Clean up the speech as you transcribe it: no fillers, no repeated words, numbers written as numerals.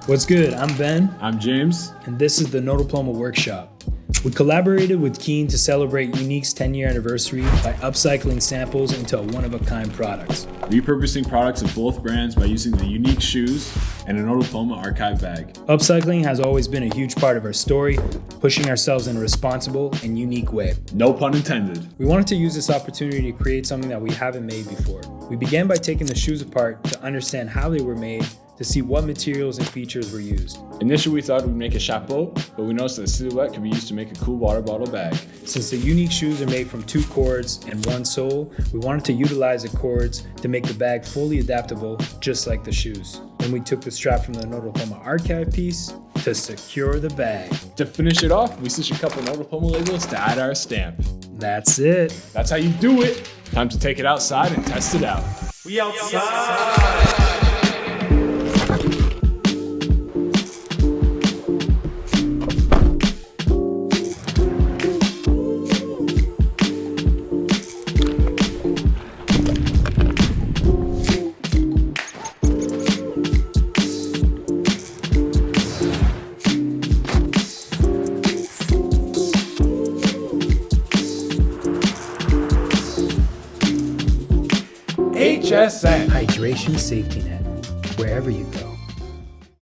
What's good? I'm Ben. I'm James. And this is the No Diploma Workshop. We collaborated with Keen to celebrate Uneek's 10-year anniversary by upcycling samples into one-of-a-kind products. Repurposing products of both brands by using the Uneek shoes and a No Diploma archive bag. Upcycling has always been a huge part of our story, pushing ourselves in a responsible and unique way. No pun intended. We wanted to use this opportunity to create something that we haven't made before. We began by taking the shoes apart to understand how they were made, to see what materials and features were used. Initially, we thought we'd make a chapeau, but we noticed that the silhouette could be used to make a cool water bottle bag. Since the Uneek shoes are made from 2 cords and 1 sole, we wanted to utilize the cords to make the bag fully adaptable, just like the shoes. Then we took the strap from the No Diploma archive piece to secure the bag. To finish it off, we stitched a couple No Diploma labels to add our stamp. That's it. That's how you do it. Time to take it outside and test it out. We outside. H.S.N. Hydration safety net, wherever you go.